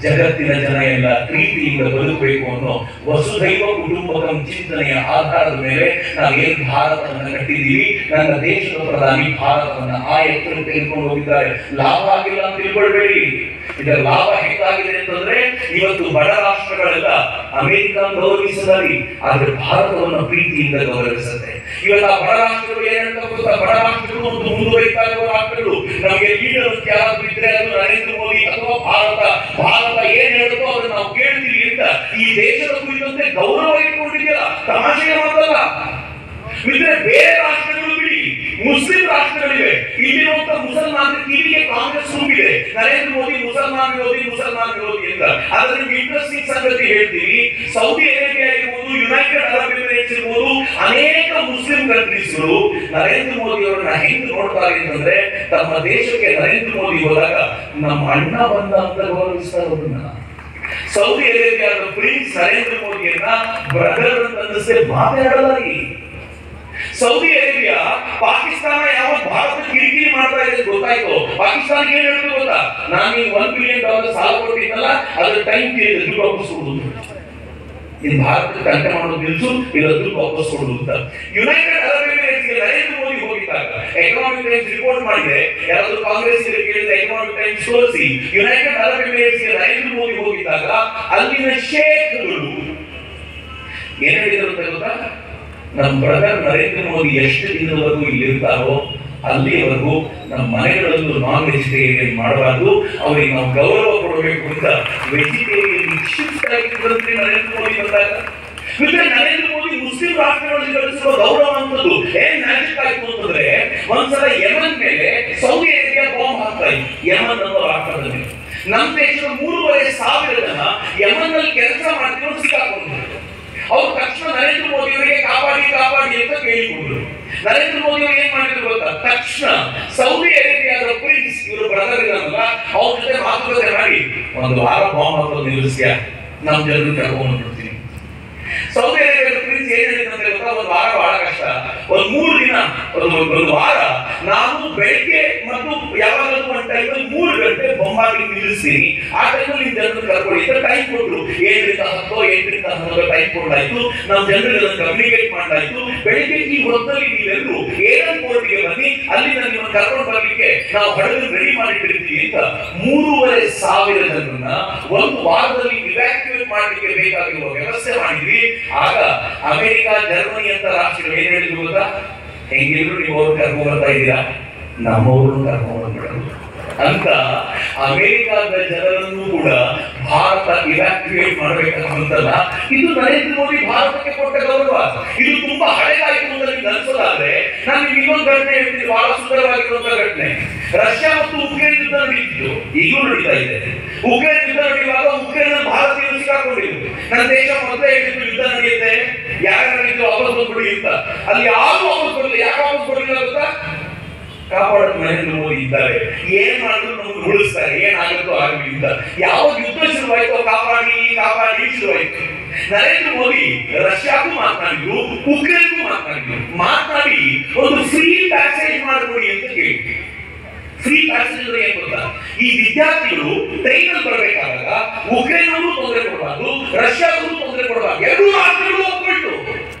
ಜಗತ್ತಿನ ಜನ ಎಲ್ಲ ಪ್ರೀತಿಯಿಂದ ಬದುಕಬೇಕು ಅನ್ನೋ ವಸುಧೈವ ಕುಟುಂಬಕಂ ಚಿಂತನೆಯ ಆಧಾರದ ಮೇಲೆ ನಾವೇನು ಭಾರತವನ್ನು ಕಟ್ಟಿದ್ದೀವಿ. ನನ್ನ ದೇಶದ ಪ್ರಧಾನಿ ಭಾರತವನ್ನ ಆ ಎತ್ತರ ತೆಗೆದುಕೊಂಡು ಹೋಗಿದ್ದಾರೆ. ಲಾಭ ಆಗಿಲ್ಲ ಅಂತ ತಿಳ್ಕೊಳ್ಬೇಡಿ. ಇದರ ಲಾಭ ಹೇಗಾಗಿದೆ ಅಂತಂದ್ರೆ ಇವತ್ತು ಬಡ ರಾಷ್ಟ್ರಗಳೆಲ್ಲ ಅಮೆರಿಕ ಗೌರವಿಸಲಿ, ಆದ್ರೆ ಭಾರತವನ್ನು ಪ್ರೀತಿಯಿಂದ ಗೌರವಿಸುತ್ತೆ. ಇವತ್ತು ಆ ಬಡ ರಾಷ್ಟ್ರಗಳು ಏನಂತ ಗೊತ್ತಾ? ಬಡ ರಾಷ್ಟ್ರಗಳು ಒಂದು ಮುಂದುವರಿತಾ ಇರುವ ರಾಷ್ಟ್ರಗಳು. ನಮಗೆ ಲೀಡರ್ ಯಾರಾದ್ರೂ ಇದ್ರೆ ಅದು ನರೇಂದ್ರ ಮೋದಿ ಅಥವಾ ಭಾರತ. ಭಾರತ ಏನ್ ಹೇಳುತ್ತೋ ಅದನ್ನ ನಾವು ಕೇಳ್ತೀವಿ ಅಂತ ಈ ದೇಶದ ಕುರಿತಂತೆ ಗೌರವ ಇಟ್ಕೊಂಡಿದೆಯಲ್ಲ, ತಮಾಷೆಗೆ ಮಾತಲ್ಲ. ಇದ್ರೆ ಬೇರೆ ರಾಷ್ಟ್ರಗಳು ಬಿಡಿ, ಮುಸ್ಲಿಂ ರಾಷ್ಟ್ರಗಳಿವೆ. ಇಲ್ಲಿರುವಂತ ಮುಸಲ್ಮಾನರ ಕಿವಿಗೆ ಕಾಂಗ್ರೆಸ್ ತುಂಬಿದೆ, ನರೇಂದ್ರ ಮೋದಿ ಮುಸಲ್ಮಾನ್ ವಿರೋಧಿ ಅಂತ. ಆದ್ರೆ ನಿಮ್ಗೆ ಇಂಟ್ರೆಸ್ಟಿಂಗ್ ಸಂಗತಿ ಹೇಳ್ತೀವಿ. ಸೌದಿ ಅರೇಬಿಯಾ ಇರ್ಬೋದು, ಯುನೈಟೆಡ್ ಅರಬ್ ಎಮಿರೇಟ್ಸ್ ಇರ್ಬೋದು, ಅನೇಕ ಮುಸ್ಲಿಂ ಕಂಟ್ರೀಸ್ಗಳು ನರೇಂದ್ರ ಮೋದಿ ಅವರನ್ನ ಹೆಂಗ್ ನೋಡ್ತಾರೆ ಅಂತಂದ್ರೆ, ತಮ್ಮ ದೇಶಕ್ಕೆ ನರೇಂದ್ರ ಮೋದಿ ಹೋದಾಗ ನಮ್ಮ ಅಣ್ಣ ಬಂದ ಅಂತ ಗೌರವಿಸ್ತಾರೆ ಅವ್ರನ್ನ. ಸೌದಿ ಅರೇಬಿಯಾದ ಪ್ರಿನ್ಸ್ ನರೇಂದ್ರ ಮೋದಿಯನ್ನ ಬ್ರದರ್ ಅಂತ ಅನ್ನಿಸ್ತೇ ಮಾತಾಡಲ್ಲ. ಸೌದಿ ಅರೇಬಿಯಾ ಪಾಕಿಸ್ತಾನ ಯಾವ ಭಾರತ ಕಿರಿಕಿರಿ ಮಾಡ್ತಾ ಇದೆ ಗೊತ್ತಾಯ್ತು. ಪಾಕಿಸ್ತಾನ ಏನ್ ಹೇಳ್ತು ಗೊತ್ತಾ? ನಾನು ಈಗ $1 ಬಿಲಿಯನ್ ಸಾಲ ಕೊಟ್ಟಿದ್ದಲ್ಲ, ಅದ್ರ ಟೈಮ್ ಕೇಳಿದ್ರೆ ದುಡ್ಡು ವಾಪಸ್ ಕೊಡುದು. ಇದು ಭಾರತಕ್ಕೆ ಕಂಟೆ ಮಾಡೋದು ನಿಲ್ಸು, ಇಲ್ಲ ದುಡ್ಡು ವಾಪಸ್ ಕೊಡುದು ಅಂತ. ಯುನೈಟೆಡ್ ಅರಬ್ ಎಮಿರೇಟ್ಸ್ಗೆ ನರೇಂದ್ರ ಮೋದಿ ಹೋಗಿದ್ದಾಗ ಎಕನಾಮಿಕ್ ಟೈಮ್ಸ್ ರಿಪೋರ್ಟ್ ಮಾಡಿದೆ. ಯಾರಾದ್ರೂ ಕಾಂಗ್ರೆಸ್ ಕೇಳಿದ ಎಕನಾಮಿಕ್ ಟೈಮ್ಸ್ ತೋರಿಸಿ. ಯುನೈಟೆಡ್ ಅರಬ್ ಎಮಿರೇಟ್ಸ್ಗೆ ನರೇಂದ್ರ ಮೋದಿ ಹೋಗಿದ್ದಾಗ ಅಲ್ಲಿನ ಶೇಖ್ಗಳು ಏನ್ ಹೇಳಿದ್ರು ಅಂತ ಗೊತ್ತಾ? ನಮ್ಮ ಬ್ರದರ್ ನರೇಂದ್ರ ಮೋದಿ ಎಷ್ಟು ದಿನದವರೆಗೂ ಇಲ್ಲಿರ್ತಾರೋ ಅಲ್ಲಿವರೆಗೂ ನಮ್ಮ ಮನೆಗಳಲ್ಲೂ ನಾನ್ ವೆಜಿಟೇರಿಯನ್ ಮಾಡಬಾರ್ದು, ಅವರಿಗೆ ನಾವು ಗೌರವ ಕೊಡಬೇಕು ಅಂತ ವೆಜಿಟೇರಿಯನ್ ಶಿಫ್ಟ್ ಆಗಿದ್ದಂತೆ ನರೇಂದ್ರ ಮೋದಿ ಬಂದಾಗ. ನರೇಂದ್ರ ಮೋದಿ ಮುಸ್ಲಿಂ ರಾಷ್ಟ್ರಗಳಲ್ಲಿ ಗಳಿಸುವ ಗೌರವ ಅಂತದ್ದು ಏನ್ ಮ್ಯಾಜಿಕ್ ಆಯ್ತು ಅಂತಂದ್ರೆ, ಒಂದ್ಸಲ ಯಮನ್ ಮೇಲೆ ಸೌದಿ ಅರೇಬಿಯಾ ಬಾಂಬ್ ಹಾಕ್ತಾ ಇತ್ತು. ಯಮನ್ ಅನ್ನೋ ರಾಷ್ಟ್ರದಲ್ಲಿ ನಮ್ಮ ದೇಶದ 3,500 ಜನ ಯಮನ್ ನಲ್ಲಿ ಕೆಲಸ ಮಾಡ್ತಿರೋದು ಸಿಕ್ಕಾಕೊಂಡ್ರು. ಅವ್ರು ತಕ್ಷಣ ನರೇಂದ್ರ ಮೋದಿ ಅವರಿಗೆ ಕಾಪಾಡಿ ಅಂತ ಕೇಳಿಕೊಂಡ್ರು. ನರೇಂದ್ರ ಮೋದಿ ಅವರು ಏನ್ ಮಾಡಿದ್ರು ಗೊತ್ತಾ? ತಕ್ಷಣ ಸೌದಿ ಅರೇಬಿಯಾದ ಪ್ರಿನ್ಸ್ ಇವರು ಬ್ರದರ್ ಇದ್ದಾರಲ್ಲ, ಅವ್ರ ಜೊತೆ ಮಾತುಕತೆ ಮಾಡಿ ಒಂದು ವಾರ ಬಾಂಬ್ ಹಾಕೋದು ನಿಲ್ಲಿಸ್ತೀಯಾ, ನಮ್ಮ ಜನರು ಕರ್ಕೊಂಡು ಬಿಡ್ತೀನಿ. ಸೌದಿ ಅರೇಬಿಯಾದ ಪ್ರಿನ್ಸ್ ಏನ್ ಹೇಳಿದ್ರೆ ಗೊತ್ತಾ? ಒಂದು ವಾರ ಬಹಳ ಕಷ್ಟ, ಒಂದು 3 ದಿನ, ಒಂದು ವಾರ ನಾನು ಬೆಳಿಗ್ಗೆ ಮತ್ತು ಯಾವಾಗಲೂ ಒಂದು ಟೈಮಲ್ಲಿ 3 ಗಂಟೆ ಬೊಂಬಾಗಿ ನಿಲ್ಲಿಸ್ತೀನಿ. ಆ ಟೈಮಲ್ಲಿ ನಿಮ್ ಜನರು ಕರ್ಕೊಳ್ಳಿ ಅಂತ ಟೈಮ್ ಕೊಟ್ಟರು. 7ರಿಂದ 10, 8ರಿಂದ 11 ಟೈಮ್ ಕೊಡಲಾಯ್ತು. ನಮ್ಮ ಜನರಿಗೆ ಕಮ್ಯುನಿಕೇಟ್ ಮಾಡಲಾಯ್ತು. ಬೆಳಿಗ್ಗೆ ಈ ಹೊತ್ತಲ್ಲಿ ನೀವೆಲ್ಲರೂ ಏರ್ಪೋರ್ಟ್ಗೆ ಬನ್ನಿ, ಅಲ್ಲಿಂದ ನಿಮ್ಮನ್ನು ಕರ್ಕೊಂಡು ಬರ್ಲಿಕ್ಕೆ ನಾವು ಹಡಗನ್ನು ರೆಡಿ ಮಾಡಿಟ್ಟಿರ್ತೀವಿ ಅಂತ 3,500 ಜನರನ್ನ ಒಂದು ವಾರದಲ್ಲಿ ಇವ್ಯಾಕ್ಯುವೇಟ್ ಮಾಡಲಿಕ್ಕೆ ಬೇಕಾಗಿರುವ ವ್ಯವಸ್ಥೆ ಮಾಡಿದ್ವಿ. ಆಗ ಅಮೆರಿಕ, ಜರ್ಮನಿ ಅಂತ ರಾಷ್ಟ್ರಗಳು ಏನ್ ಹೇಳಿದ್ರು ಗೊತ್ತಾ? ಹೆಂಗಿದ್ರು ನೀವು ಅವ್ರು ಕರ್ಕೊಂಡು ಬರ್ತಾ ಇದ್ದೀರಾ, ನಮ್ಮವರು ಕರ್ಕೊಂಡ್ಬಿಡೋದು ಅಂತ ಅಮೆರಿಕಾದ ಜನರನ್ನು ಕೂಡ ಭಾರತ ಇವ್ಯಾಕ್ಯುವೇಟ್ ಮಾಡಬೇಕಂತಲ್ಲ. ಇದು ನರೇಂದ್ರ ಮೋದಿ ಭಾರತಕ್ಕೆ ಕೊಟ್ಟ ಗೌರವ. ಇದು ತುಂಬಾ ಹಳೆದಾಯಿತು ಅಂತ ನಿಮ್ಗೆ ಅನ್ಸೋದಾದ್ರೆ ನಾನು ನಿಮ್ಗೆ ಇನ್ನೊಂದು ಘಟನೆ ಹೇಳ್ತೀನಿ, ಬಹಳ ಸುಂದರವಾಗಿರುವಂತಹ ಘಟನೆ. ರಷ್ಯಾ ಮತ್ತು ಉಕ್ರೇನ್ ಯುದ್ಧ ನಡೀತಿತ್ತು, ಈಗಲೂ ನಡೀತಾ ಇದೆ. ಉಕ್ರೇನ್ ಯುದ್ಧ ನಡೆಯುವಾಗ ಉಕ್ರೇನ್ ಭಾರತೀಯರು ಸಿಕ್ಕಾಕೊಂಡಿದ್ರು. ನನ್ನ ದೇಶ ಮೊದಲೇ ಹೇಳಿದ್ದು ಯುದ್ಧ ನಡೆಯುತ್ತೆ, ಯಾರು ನಡೆಯಿದ್ರು ವಾಪಸ್ ಬಂದ್ಬಿಡಿ ಅಂತ. ಅಲ್ಲಿ ಯಾರು ವಾಪಸ್ ಬರಲಿಲ್ಲ. ಯಾಕೆ ವಾಪಸ್ ಬರಲಿಲ್ಲ ಗೊತ್ತಾ? ಕಾಪಾಡೋದು ನರೇಂದ್ರ ಮೋದಿ ಇದ್ದಾರೆ. ಏನ್ ಮಾಡಿದ್ರು ನಮ್ಗೆ ಉಳಿಸ್ತಾರೆ, ಏನಾಗುತ್ತೋ ಆಗಲಿಲ್ಲ. ಯಾವಾಗ ಯುದ್ಧ ಶುರುವಾಯ್ತು ಕಾಪಾಡಿ ಕಾಪಾಡಿ ಶುರುವಾಯ್ತು. ನರೇಂದ್ರ ಮೋದಿ ರಷ್ಯಾಕ್ಕೂ ಮಾತನಾಡಿದ್ರು, ಉಕ್ರೇನ್ಗೂ ಮಾತನಾಡಿ ಒಂದು ಫ್ರೀ ಪ್ಯಾಸೇಜ್ ಮಾಡಿಕೊಡಿ ಅಂತ ಕೇಳಿದ್ರು. ಫ್ರೀ ಪ್ಯಾಸೇಜ್ ಅಂದ್ರೆ ಏನ್ ಗೊತ್ತಾ? ಈ ವಿದ್ಯಾರ್ಥಿಗಳು ಟ್ರೈನ್ ಅಲ್ಲಿ ಬರಬೇಕಾದಾಗ ಉಕ್ರೇನ್ಗೂ ತೊಂದರೆ ಕೊಡಬಾರ್ದು, ರಷ್ಯಾಗೂ ತೊಂದರೆ ಕೊಡಬಾರ್ದು, ಎರಡೂ ರಾಷ್ಟ್ರಗಳು ಒಪ್ಪಿಟ್ಟು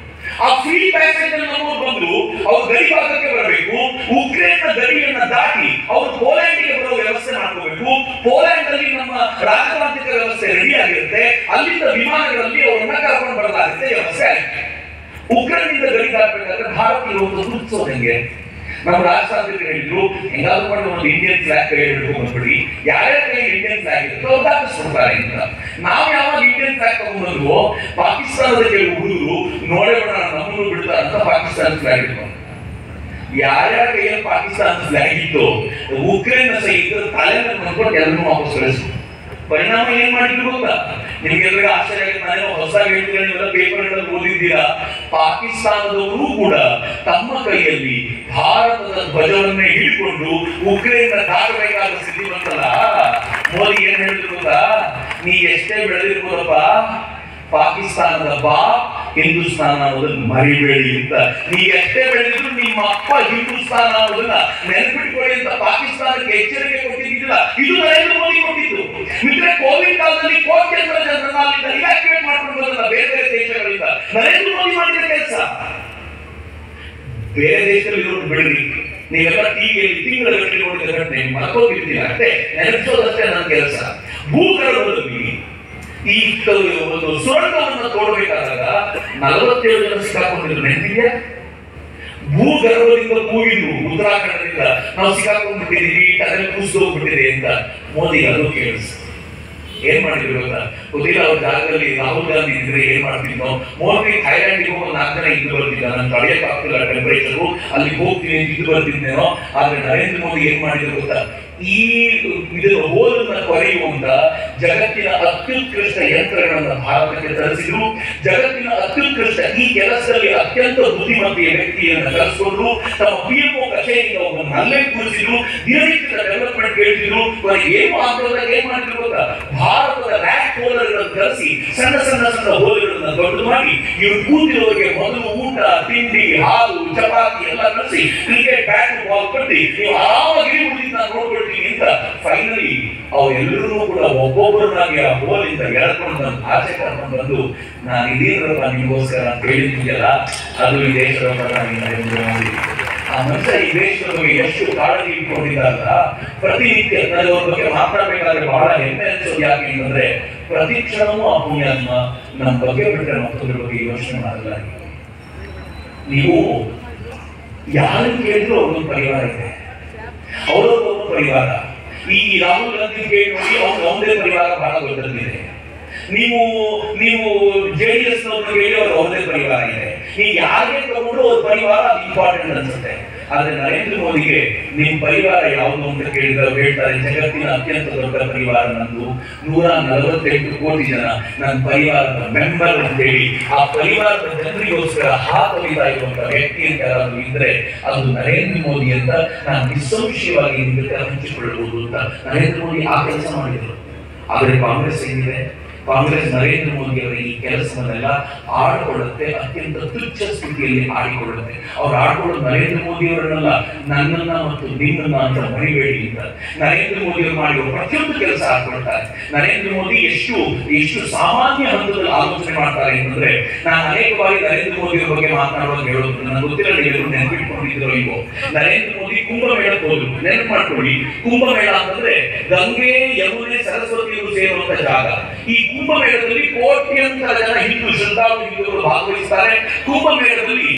ಆ ಫ್ರೀ ಪ್ಯಾಸೇಜ್ ಅಲ್ಲಿ ನಮ್ಮವರು ಬಂದು ಅವ್ರು ಗಡಿ ಭಾಗಕ್ಕೆ ಬರಬೇಕು. ಉಕ್ರೇನ್ ಗಡಿಯನ್ನ ದಾಟಿ ಅವರು ಪೋಲ್ಯಾಂಡ್ಗೆ ಬರೋ ವ್ಯವಸ್ಥೆ ಮಾಡ್ಕೋಬೇಕು. ಪೋಲ್ಯಾಂಡ್ ಅಲ್ಲಿ ನಮ್ಮ ರಾಜತಾಂತ್ರಿಕ ವ್ಯವಸ್ಥೆ ರೆಡಿ ಆಗಿರುತ್ತೆ. ಅಲ್ಲಿಂದ ವಿಮಾನಗಳಲ್ಲಿ ಅವ್ರನ್ನ ಕರ್ಕೊಂಡು ಬರಲಾಗುತ್ತೆ ವ್ಯವಸ್ಥೆ ಆಗುತ್ತೆ. ಉಕ್ರೇನ್ ಇಂದ ಗಡಿ ದಾಟಬೇಕಾದ್ರೆ ಭಾರತೀಯರು ಗುರುತಿಸೋದು ಹೆಂಗೆ? ನಮ್ಮ ರಾಜತಾಂತ್ರಿಕರು ಹೇಳಿದ್ರು, ಹೆಂಗಾದ್ರೂ ಮಾಡಿ ಒಂದು ಇಂಡಿಯನ್ ಫ್ಲಾಗ್ ಕೈ ಹಿಡಿದು ಬಂದ್ಬಿಡಿ, ಯಾರ್ಯಾರ ಕೈ ಇಂಡಿಯನ್ ಫ್ಲಾಗ್ ಇರುತ್ತೆ ಅವ್ರು ದಾಖಲಿಸ್ಕೊಡ್ತಾರೆ ಅಂತ. ನಾವು ಯಾವಾಗ ಇಂಡಿಯನ್ ಫ್ಲಾಗ್ ತಗೊಂಡ್ಬಂದ್ವು, ಪಾಕಿಸ್ತಾನದ ಕೆಲವು ಹುಡುಗರು ನೋಡೇ ಬಿಡೋಣ ನಮ್ಮನ್ನು ಬಿಡ್ತಾರೆ ಅಂತ ಪಾಕಿಸ್ತಾನ ಫ್ಲಾಗ್ ಇಟ್ಕೊಂಡು ಯಾರ್ಯಾರ ಕೈಯಲ್ಲಿ ಪಾಕಿಸ್ತಾನ ಫ್ಲಾಗ್ ಇತ್ತು ಉಕ್ರೇನ್ ಸೈನಿಕರು ತಲೆ ಮೇಲೆ ಮಾಡ್ಕೊಂಡು ಎಲ್ಲರೂ ವಾಪಸ್ ಕಳಿಸ್ತು. ಪರಿಣಾಮ ಏನ್ ಮಾಡಿದ್ರು ಗೊತ್ತಾ? ನಿಮ್ಗೆಲ್ಲರಿಗೂ ಆಶ್ಚರ್ಯ ಆಗುತ್ತೆ. ನಾನೇನೋ ಹೊಸ ಹೇಳ್ತೀರಾ, ಪೇಪರ್ಗಳಲ್ಲಿ ಓದಿದ್ದೀರಾ. ಪಾಕಿಸ್ತಾನದವರು ಕೂಡ ತಮ್ಮ ಕೈಯಲ್ಲಿ ಭಾರತದ ಧ್ವಜವನ್ನೇ ಹಿಡಿಕೊಂಡು ಉಕ್ರೇನ್ ದಾಟಬೇಕಾದ ಸ್ಥಿತಿ ಬಂತಲ್ಲ. ಮೋದಿ ಏನ್ ಹೇಳಿದ್ರು ಗೊತ್ತಾ? ನೀ ಎಷ್ಟೇ ಬೆಳೆದಿರ್ಬೋದಪ್ಪ, ಪಾಕಿಸ್ತಾನದ ಬಾ ಹಿಂದೂಸ್ತಾನ ಅನ್ನೋದನ್ನ ಮರಿಬೇಡಿ ಅಂತ. ನೀ ಎಷ್ಟೇ ಬೆಳೆದಿದ್ರು ನಿಮ್ಮ ಅಪ್ಪ ಹಿಂದೂಸ್ತಾನ ಅನ್ನೋದನ್ನ ನೆನಪಿಟ್ಕೊಳ್ಳಿ ಅಂತ ಪಾಕಿಸ್ತಾನಕ್ಕೆ ಎಚ್ಚರಿಕೆ ಕೊಟ್ಟಿದ್ದಿಲ್ಲ. ಇದು ನರೇಂದ್ರ ಮೋದಿ ಕೊಟ್ಟಿದ್ದು. ಮಿತ್ರ, ಕೋವಿಡ್ ಕಾಲದಲ್ಲಿ ಕೋಟ್ಯಂತರ ಜನರನ್ನ ಅಲ್ಲಿಂದ ಇವ್ಯಾಕ್ಯುವೇಟ್ ಮಾಡ್ಕೊಂಡು ಬಂದಲ್ಲ ಬೇರೆ ಬೇರೆ ದೇಶಗಳಿಂದ. ನರೇಂದ್ರ ಮೋದಿ ಮಾಡಿದ ಕೆಲಸ. ಬೇರೆ ದೇಶದಲ್ಲಿ ಇರೋದು ಬಿಡ್ರಿ, ನೀವೆಲ್ಲ ಟಿವಿಯಲ್ಲಿ ತಿಂಗಳ ಗಟ್ಟಲೆ ನೋಡಿದ ಘಟನೆ ಮರ್ತೋಗಿರ್ತೀರ ಅಷ್ಟೇ, ನೆನಪಿಸೋದಷ್ಟೇ ನನ್ನ ಕೆಲಸ. ಭೂಗರ್ಭದಲ್ಲಿ ಈ ಒಂದು ಸುರಂಗವನ್ನು ತೋಡಬೇಕಾದಾಗ 47 ಜನ ಸಿಕ್ಕಾಕೊಂಡಿದ್ರು, ನೆನಪಿದೆಯಾ? ಭೂಗರ್ಭದಿಂದ ಕೂಗಿದ್ರು ಉತ್ತರಾಖಂಡದಿಂದ, ನಾವು ಸಿಕ್ಕಾಕೊಂಡ್ಬಿಟ್ಟಿದೀವಿ, ಅದರಲ್ಲಿ ಕುಸಿದು ಹೋಗ್ಬಿಟ್ಟಿದೆ ಅಂತ. ಮೋದಿ ಅದು ಕೇಳಿಸ್ ಏನ್ ಮಾಡಿದ್ರು ಗೊತ್ತಾ? ಗೊತ್ತಿಲ್ಲ. ಅವ್ರ ಜಾಗದಲ್ಲಿ ರಾಹುಲ್ ಗಾಂಧಿ ಇದ್ರೆ ಏನ್ ಮಾಡ್ತಿದ್ನೋ. ಮೋದಿ ಥೈಲ್ಯಾಂಡ್ಗೆ ಹೋಗಿ 4 ಜನ ಇದ್ದು ಬರ್ತಿದ್ದ, ನಾನು ತಡೆಯಕ್ಕೆ ಆಗ್ತಿಲ್ಲ ಟೆಂಪರೇಚರು, ಅಲ್ಲಿ ಹೋಗ್ತೀನಿ ಇದ್ದು ಬರ್ತಿದ್ದೇನೋ. ಆದ್ರೆ ನರೇಂದ್ರ ಮೋದಿ ಏನ್ ಮಾಡಿದ್ರು ಗೊತ್ತಾ? ಈ ಇದರ ಹೋಲನ್ನ ಕೊರೆಯುವಂತ ಜಗತ್ತಿನ ಅತ್ಯುತ್ಕೃಷ್ಟ ಯಂತ್ರಗಳನ್ನ ಭಾರತಕ್ಕೆ ತರಿಸಿದ್ರು. ಜಗತ್ತಿನ ಅತ್ಯುತ್ಕೃಷ್ಟ ಈ ಕೆಲಸದಲ್ಲಿ ಅತ್ಯಂತ ಬುದ್ಧಿಮತ್ತೆಯ ವ್ಯಕ್ತಿಯನ್ನು ಕರೆಸಿಕೊಂಡು ತಮ್ಮ PMO ಕಚೇರಿಯಿಂದ ಒಬ್ಬರನ್ನ ಅಲ್ಲೇ ಕೂರಿಸಿದ್ರು. ದಿನನಿತ್ಯದ ಡೆವಲಪ್ಮೆಂಟ್ ಕೇಳ್ತಿದ್ರು. ಏನು ಆಗ್ತದಾಗ ಏನ್ ಮಾಡಿದ್ರು ಗೊತ್ತಾ? ಭಾರತದ ರ್ಯಾಕ್ ಹೋಲರ್ಗಳನ್ನು ಕರೆಸಿ ಸಣ್ಣ ಸಣ್ಣ ಸಣ್ಣ ಹೋಲುಗಳನ್ನ ದೊಡ್ಡ ಮಾಡಿ ಇವರು ಕೂತಿರೋರಿಗೆ ಮೊದಲು ಊಟ, ತಿಂಡಿ, ಹಾಲು, ಚಪಾತಿ ಎಲ್ಲ ಕಳಿಸಿ ಕ್ರಿಕೆಟ್ ಬ್ಯಾಟ್ ಬಾಲ್ ಕಟ್ಟಿ ನೀವು ಆರಾಮಾಗಿ ನೋಡ್ಕೊಳ್ತೀವಿ ಅಂತ. ಫೈನಲಿ ಅವರೆಲ್ಲರೂ ಕೂಡ ಒಬ್ಬೊಬ್ಬರನ್ನಾಗಿ ಆ ಹೋಲಿಂದ ಎಳ್ಕೊಂಡು ಆಚೆ ಕರ್ಕೊಂಡು ಬಂದು ನಾನು ಇದೇನಪ್ಪ ನಿಮಗೋಸ್ಕರ ಅಂತ ಹೇಳಿದ್ಯಲ್ಲ, ಅದು ಈ ದೇಶದ ಪ್ರಧಾನಿ ನರೇಂದ್ರ ಮೋದಿ. ಆ ಮನುಷ್ಯ ಈ ದೇಶದ ಬಗ್ಗೆ ಎಷ್ಟು ಕಾಳಜಿ ಇಟ್ಕೊಂಡಿದ್ದಾರ. ಪ್ರತಿನಿತ್ಯ ಅವ್ರ ಬಗ್ಗೆ ಮಾತಾಡಬೇಕಾದ್ರೆ ಬಹಳ ಹೆಮ್ಮೆ ಅನ್ಸೋದು. ಯಾಕೆ ಅಂತಂದ್ರೆ ಪ್ರತಿ ಕ್ಷಣವೂ ಆ ಪುಣ್ಯಾತ್ಮ ನಮ್ಮ ಬಗ್ಗೆ ಬಿಟ್ಟರೆ ಮತ್ತೊಂದ್ರ ಬಗ್ಗೆ ಯೋಚನೆ ಮಾಡಲ್ಲ. ನೀವು ಯಾರನ್ನು ಕೇಳಿದ್ರು ಅವ್ರೊಂದು ಪರಿವಾರ ಇದೆ, ಅವರೊಂದು ಪರಿವಾರ. ಈ ರಾಹುಲ್ ಗಾಂಧಿ ಕೇಳಿ ನೋಡಿ, ಅವನದೇ ಪರಿವಾರ ಬಹಳ ದೊಡ್ಡದಿದೆ. ನೀವು JDS ನವ್ರನ್ನ ಕೇಳಿ ಅವ್ರದೇ ಪರಿವಾರ ಇದೆ. ನೀವು ಯಾರಿಗೆ ತಗೊಂಡು ಅವ್ರ ಪರಿವಾರ ಅದು ಇಂಪಾರ್ಟೆಂಟ್ ಅನ್ಸುತ್ತೆ. ಆದ್ರೆ ನರೇಂದ್ರ ಮೋದಿಗೆ ನಿಮ್ ಪರಿವಾರ ಯಾವುದು ಅಂತ ಕೇಳಿದ್ರೆ ಹೇಳ್ತಾರೆ, ಜಗತ್ತಿನ ಅತ್ಯಂತ ದೊಡ್ಡ ಪರಿವಾರ ನಂದು, 148 ಕೋಟಿ ಜನ ನನ್ನ ಪರಿವಾರದ ಮೆಂಬರ್ ಅಂತ ಹೇಳಿ ಆ ಪರಿವಾರದ ಜನರಿಗೋಸ್ಕರ ಹಾತೊಲಿತಾ ಇರುವಂತಹ ವ್ಯಕ್ತಿ ಅಂತ ಯಾರಾದ್ರೂ ಇದ್ರೆ ಅದು ನರೇಂದ್ರ ಮೋದಿ ಅಂತ ನಾನು ನಿಸ್ಸಂಶಯವಾಗಿ ನಿಮಗೆ ಹಂಚಿಕೊಳ್ಳಬಹುದು ಅಂತ ನರೇಂದ್ರ ಮೋದಿ ಆ ಕೆಲಸ ಮಾಡಿದ್ರು. ಆದ್ರೆ ಕಾಂಗ್ರೆಸ್ ಏನಿದೆ, ಕಾಂಗ್ರೆಸ್ ನರೇಂದ್ರ ಮೋದಿ ಅವರ ಈ ಕೆಲಸವನ್ನೆಲ್ಲ ಆಡಿಕೊಳ್ಳುತ್ತೆ, ಅತ್ಯಂತ ತುಚ್ಛ ಸ್ಥಿತಿಯಲ್ಲಿ ಆಡಿಕೊಳ್ಳುತ್ತೆ. ಅವ್ರು ಆಡ್ಕೊಳ್ಳೋದು ನರೇಂದ್ರ ಮೋದಿ ಅವರನ್ನೆಲ್ಲ, ನನ್ನನ್ನ ಮತ್ತು ನಿಮ್ಮನ್ನ ಅಂತ ಮರಿಬೇಡಿ ಅಂತ. ನರೇಂದ್ರ ಮೋದಿ ಅವರು ಮಾಡಿರೋ ಪ್ರತಿಯೊಂದು ಕೆಲಸ ಆಡ್ಕೊಳ್ತಾರೆ. ನರೇಂದ್ರ ಮೋದಿ ಎಷ್ಟು ಸಾಮಾನ್ಯ ಹಂತದಲ್ಲಿ ಆಲೋಚನೆ ಮಾಡ್ತಾರೆ ಅಂತಂದ್ರೆ, ನಾನು ಅನೇಕ ಬಾರಿ ನರೇಂದ್ರ ಮೋದಿ ಅವರ ಬಗ್ಗೆ ಮಾತನಾಡುವಾಗ ಹೇಳೋದು, ನನಗೆ ಗೊತ್ತಿಲ್ಲ ನೀವೆಲ್ಲರೂ ನೆನಪಿಟ್ಕೊಂಡಿದ್ರು ಇಲ್ವೋ. ನರೇಂದ್ರ ಮೋದಿ ಕುಂಭಮೇಳಕ್ಕೆ ಹೋದ್ರು, ನೆನಪು ಮಾಡ್ಕೊಳ್ಳಿ. ಕುಂಭಮೇಳ ಅಂತಂದ್ರೆ ಗಂಗೆ, ಯಮುನೆ, ಸರಸ್ವತಿಯರು ಸೇರುವಂತ ಜಾಗ. ಈ ಕುಂಭಮೇಳದಲ್ಲಿ ಕೋಟ್ಯಂತರ ಜನ ಹಿಂದೂ ಶ್ರದ್ಧಾಳು ಹಿಂದೂಗಳು ಭಾಗವಹಿಸ್ತಾರೆ. ಕುಂಭಮೇಳದಲ್ಲಿ